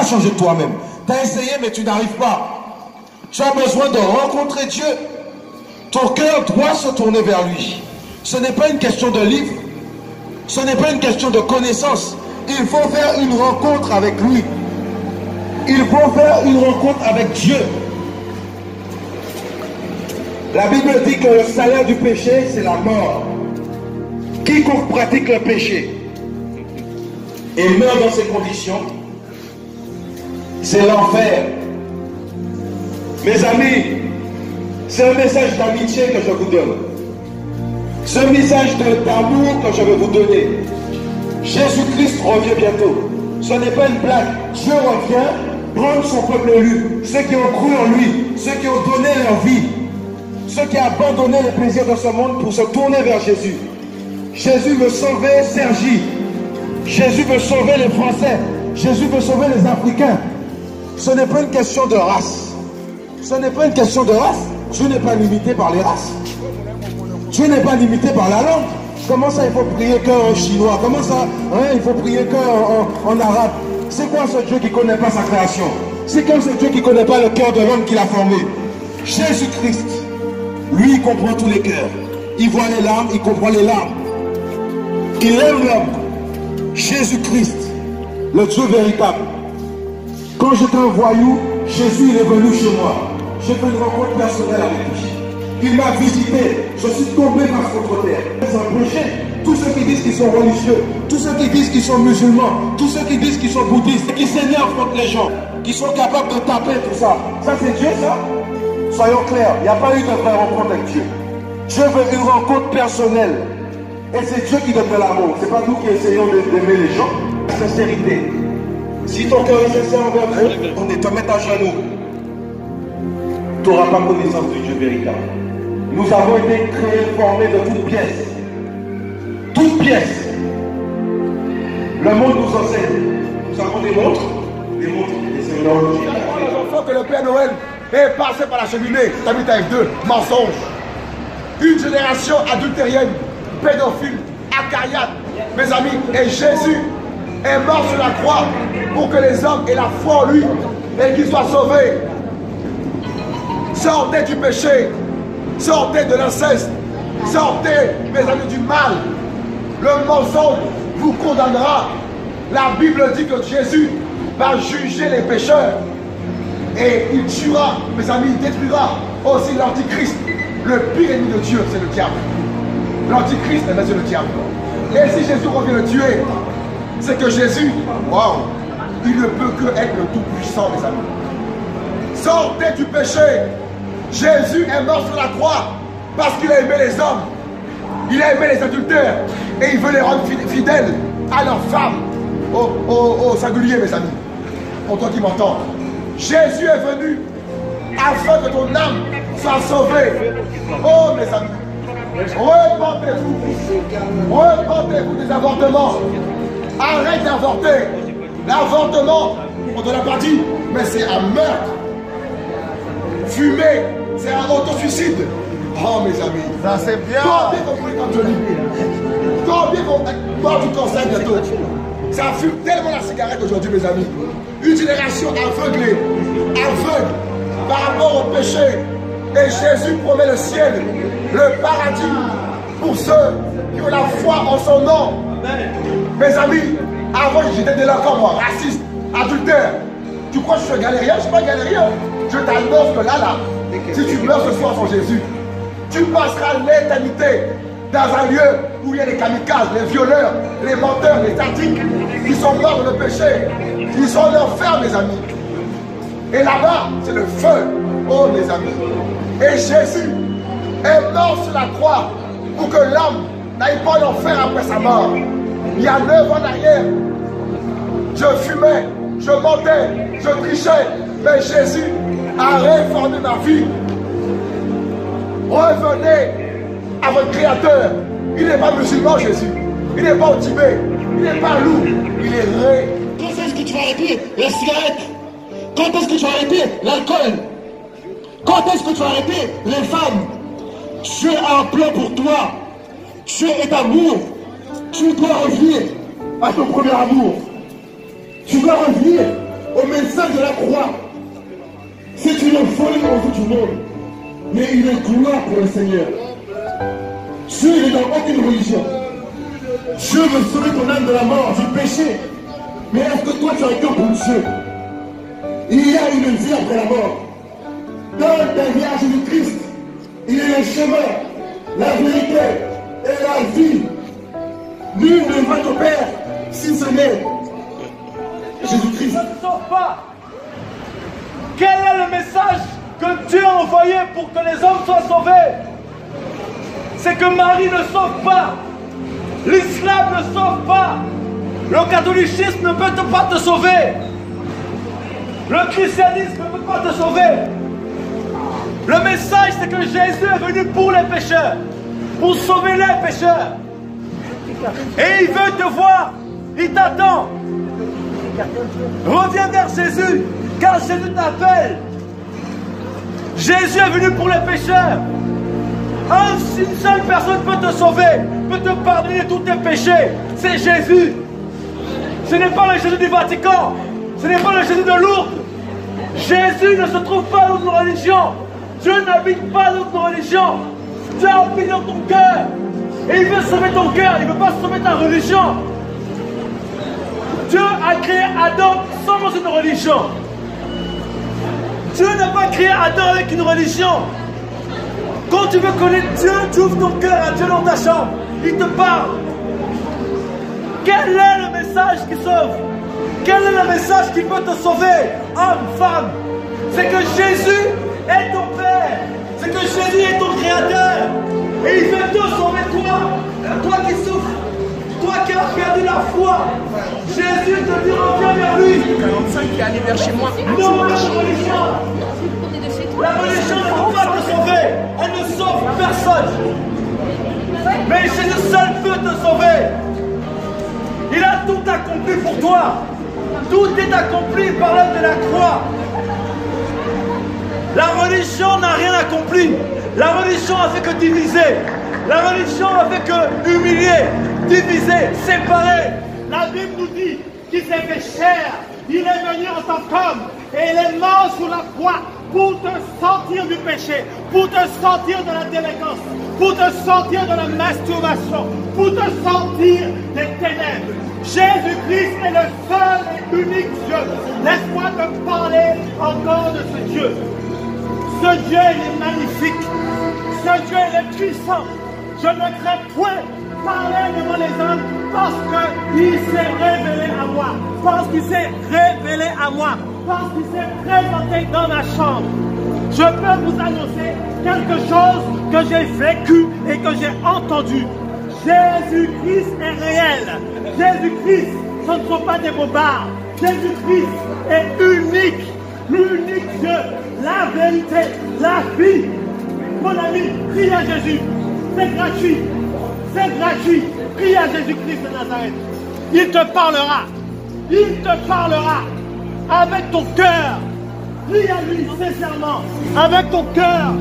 changer de toi-même. Tu as essayé, mais tu n'arrives pas. Tu as besoin de rencontrer Dieu. Ton cœur doit se tourner vers lui. Ce n'est pas une question de livre. Ce n'est pas une question de connaissance. Il faut faire une rencontre avec lui. Il faut faire une rencontre avec Dieu. La Bible dit que le salaire du péché, c'est la mort. Quiconque pratique le péché et meurt dans ces conditions, c'est l'enfer. Mes amis, c'est un message d'amitié que je vous donne. C'est un message d'amour que je veux vous donner. Jésus-Christ revient bientôt. Ce n'est pas une blague. Dieu revient prendre son peuple élu, ceux qui ont cru en lui, ceux qui ont donné leur vie, ceux qui ont abandonné les plaisirs de ce monde pour se tourner vers Jésus. Jésus veut sauver Sergi. Jésus veut sauver les Français. Jésus veut sauver les Africains. Ce n'est pas une question de race. Ce n'est pas une question de race. Dieu n'est pas limité par les races. Dieu n'est pas limité par la langue. Comment ça, il faut prier qu'en chinois? Comment ça, il faut prier qu'en arabe? C'est quoi ce Dieu qui ne connaît pas sa création? C'est comme ce Dieu qui ne connaît pas le cœur de l'homme qu'il a formé. Jésus-Christ, lui, il comprend tous les cœurs. Il voit les larmes, il comprend les larmes. Il aime l'homme. Jésus-Christ, le Dieu véritable. Quand j'étais un voyou, Jésus il est venu chez moi. J'ai fait une rencontre personnelle avec lui. Il m'a visité. Je suis tombé par contre terre. C'est un péché. Tous ceux qui disent qu'ils sont religieux, tous ceux qui disent qu'ils sont musulmans, tous ceux qui disent qu'ils sont bouddhistes, qui s'énervent contre les gens, qui sont capables de taper tout ça. Ça c'est Dieu ça? Soyons clairs, il n'y a pas eu de vraie rencontre avec Dieu. Dieu veut une rencontre personnelle. Et c'est Dieu qui donne de l'amour. Ce n'est pas nous qui essayons d'aimer les gens. La sincérité. Si ton cœur est sincère envers Dieu, on est te mettre à genoux. Tu n'auras pas connaissance du Dieu véritable. Nous avons été créés, formés de toutes pièces. Toutes pièces. Le monde nous enseigne. Nous avons des montres. Des montres. Et c'est une horloge. Il faut que le Père Noël est passé par la cheminée. T'habites avec deux mensonges. Une génération adultérienne, pédophile, acariate. Mes amis, et Jésus est mort sur la croix pour que les hommes aient la foi en lui et qu'ils soient sauvés. Sortez du péché, sortez de l'inceste, sortez, mes amis, du mal. Le mensonge vous condamnera. La Bible dit que Jésus va juger les pécheurs et il tuera, mes amis, il détruira aussi l'antichrist. Le pire ennemi de Dieu, c'est le diable. L'antichrist, c'est le diable. Et si Jésus revient le tuer, c'est que Jésus, waouh, il ne peut que être le Tout-Puissant, mes amis. Sortez du péché. Jésus est mort sur la croix parce qu'il a aimé les hommes. Il a aimé les adultères et il veut les rendre fidèles à leurs femmes. Au singulier, mes amis. Pour toi qui m'entends. Jésus est venu afin que ton âme soit sauvée. Oh, mes amis. Repentez-vous. Repentez-vous des avortements. Arrête d'avorter. L'avortement, on ne l'a pas dit, mais c'est un meurtre. Fumer, c'est un autosuicide. Oh, mes amis. Ça, c'est bien. Combien qu'on pourrait quand je lis? Combien qu'on mort du cancer bientôt? Ça fume tellement la cigarette aujourd'hui, mes amis. Une génération aveuglée, aveugle par rapport au péché. Et Jésus promet le ciel, le paradis pour ceux qui ont la foi en son nom. Mes amis, avant j'étais délinquant, moi, raciste, adultère. Tu crois que je suis galérien? Je ne suis pas galérien. Je t'annonce que là, si tu meurs ce soir sans Jésus, tu passeras l'éternité dans un lieu où il y a les kamikazes, les violeurs, les menteurs, les sadiques qui sont morts dans le péché. Ils sont en enfer, mes amis. Et là-bas, c'est le feu. Oh, mes amis. Et Jésus est mort sur la croix pour que l'homme n'aille pas en enfer après sa mort. Il y a 9 ans en arrière, je fumais, je mentais, je trichais, mais Jésus a réformé ma vie. Revenez à votre Créateur. Il n'est pas musulman, Jésus. Il n'est pas au Tibet. Il n'est pas loup. Il est ré. Quand est-ce que tu vas arrêter la cigarette? Quand est-ce que tu vas arrêter l'alcool? Quand est-ce que tu vas arrêter les femmes? Dieu a un plan pour toi. Dieu est amour. Tu dois revenir à ton premier amour. Tu dois revenir au message de la croix. C'est une folie aux yeux du monde, mais une gloire pour le Seigneur. Dieu n'est dans aucune religion. Dieu veut sauver ton âme de la mort, du péché. Mais est-ce que toi tu as un cœur pour Dieu? Il y a une vie après la mort. Derrière Jésus-Christ, il y a le chemin, la vérité et la vie. Nul ne va au Père si ce n'est Jésus-Christ. Ça ne sauve pas. Quel est le message que Dieu a envoyé pour que les hommes soient sauvés? C'est que Marie ne sauve pas. L'islam ne sauve pas. Le catholicisme ne peut pas te sauver. Le christianisme ne peut pas te sauver. Le message, c'est que Jésus est venu pour les pécheurs, pour sauver les pécheurs. Et il veut te voir, il t'attend. Reviens vers Jésus, car Jésus t'appelle. Jésus est venu pour les pécheurs. Une seule personne peut te sauver, peut te pardonner tous tes péchés. C'est Jésus. Ce n'est pas le Jésus du Vatican. Ce n'est pas le Jésus de Lourdes. Jésus ne se trouve pas dans notre religion. Dieu n'habite pas dans notre religion. Dieu habite dans ton cœur. Et il veut sauver ton cœur. Il ne veut pas sauver ta religion. Dieu a créé Adam sans une religion. Dieu n'a pas créé Adam avec une religion. Quand tu veux connaître Dieu, tu ouvres ton cœur à Dieu dans ta chambre. Il te parle. Quel est le message qui sauve? Quel est le message qui peut te sauver? Homme, femme. C'est que Jésus est ton Père. C'est que Jésus est ton Créateur. Et il veut te sauver toi. Toi qui souffres. Toi qui as perdu la foi. Jésus te dit reviens vers lui. 45 qui est allé vers chez moi. Non, la religion. La religion ne peut pas te sauver. Elle ne sauve personne. Mais Jésus seul peut te sauver. Il a tout accompli pour toi. Tout est accompli par l'œuvre de la croix. La religion n'a rien accompli. La religion a fait que diviser. La religion a fait que humilier, diviser, séparer. La Bible nous dit qu'il s'est fait chair. Il est venu en tant qu'homme et il est mort sur la croix pour te sortir du péché, pour te sortir de la délinquance, pour te sortir de la masturbation, pour te sortir des ténèbres. Jésus-Christ est le seul et unique Dieu. Laisse-moi te parler encore de ce Dieu. Ce Dieu, il est magnifique. Ce Dieu, il est puissant. Je ne crains point parler devant les hommes parce qu'il s'est révélé à moi. Parce qu'il s'est révélé à moi. Parce qu'il s'est présenté dans ma chambre. Je peux vous annoncer quelque chose que j'ai vécu et que j'ai entendu. Jésus-Christ est réel. Jésus-Christ, ce ne sont pas des bobards. Jésus-Christ est unique. L'unique Dieu, la vérité, la vie. Mon ami, prie à Jésus. C'est gratuit. C'est gratuit. Prie à Jésus-Christ de Nazareth. Il te parlera. Il te parlera. Avec ton cœur. Prie à lui sincèrement. Avec ton cœur.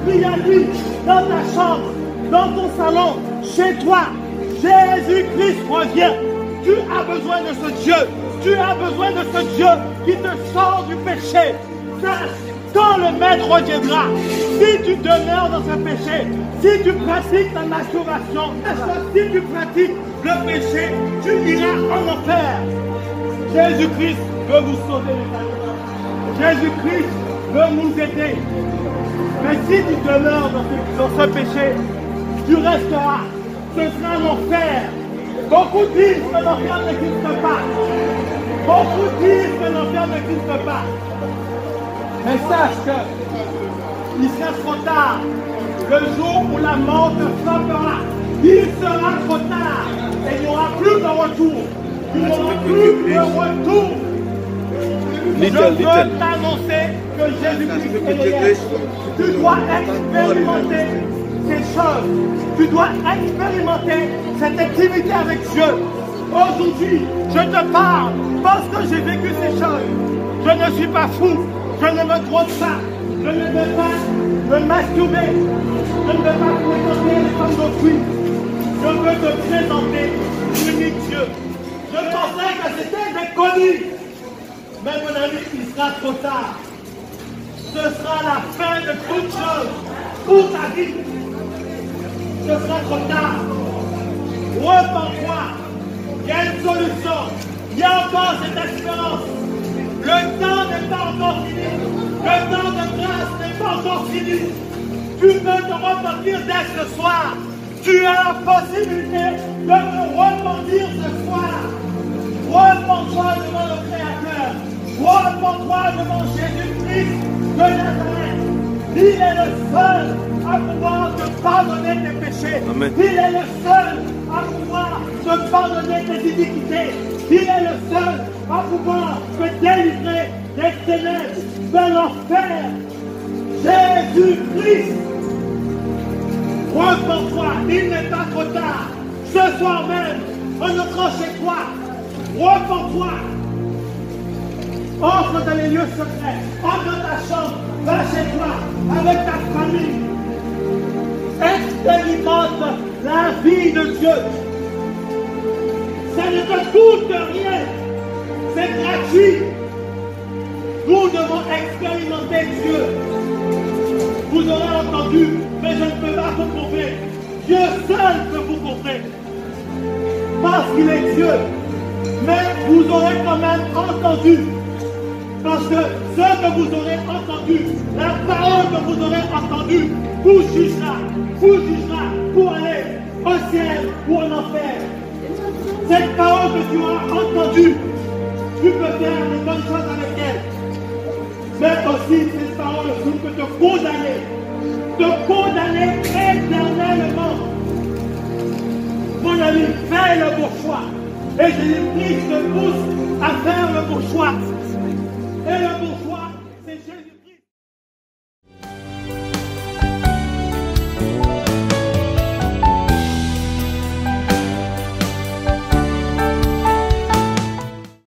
Prie à lui dans ta chambre, dans ton salon, chez toi. Jésus-Christ revient. Tu as besoin de ce Dieu. Tu as besoin de ce Dieu qui te sort du péché. Quand le Maître reviendra, si tu demeures dans ce péché, si tu pratiques la masturbation, si tu pratiques le péché, tu iras en enfer. Jésus-Christ veut vous sauver les amis. Jésus-Christ veut nous aider. Mais si tu demeures dans ce péché, tu resteras. Ce sera un enfer. Beaucoup disent que l'enfer n'existe pas. Beaucoup disent que l'enfer n'existe pas. Mais sache que il sera trop tard. Le jour où la mort te frappera, il sera trop tard. Et il n'y aura plus de retour. Il n'y aura plus de retour. Je veux t'annoncer que Jésus-Christ est réel. Tu dois expérimenter ces choses. Tu dois expérimenter cette intimité avec Dieu. Aujourd'hui, je te parle parce que j'ai vécu ces choses. Je ne suis pas fou. Je ne me drogue pas. Je ne veux pas me masturber. Je ne veux pas fréquenter les femmes d'autrui. Je veux te présenter l'unique Dieu. Je pensais que c'était des conneries. Mais mon ami, il sera trop tard. Ce sera la fin de toute chose pour ta vie. Ce sera trop tard. Repends-toi. Il y a une solution. Il y a encore cette espérance. Le temps n'est pas encore fini. Le temps de grâce n'est pas encore fini. Tu peux te repentir dès ce soir. Tu as la possibilité de te repentir ce soir. Repends-toi devant le Créateur. Repends-toi devant Jésus-Christ de Nazareth. Il est le seul à pouvoir te pardonner tes péchés. Amen. Il est le seul à pouvoir te pardonner tes iniquités. Il est le seul à pouvoir te délivrer des ténèbres de l'enfer. Jésus-Christ. Repends-toi, il n'est pas trop tard. Ce soir même, en entrant chez toi, repends-toi. Entre dans les lieux secrets, entre dans ta chambre, va chez toi, avec ta famille. Expérimente la vie de Dieu. Ça ne te coûte rien. C'est gratuit. Nous devons expérimenter Dieu. Vous aurez entendu, mais je ne peux pas vous prouver. Dieu seul peut vous prouver. Parce qu'il est Dieu. Mais vous aurez quand même entendu. Parce que ce que vous aurez entendu, la parole que vous aurez entendue, vous jugera pour aller au ciel ou en enfer. Cette parole que tu as entendue, tu peux faire de bonnes choses avec elle. Mais aussi, cette parole aussi peut te condamner éternellement. Mon ami, fais le bon choix. Et Jésus-Christ te pousse à faire le bon choix. Et le bon choix, c'est Jésus.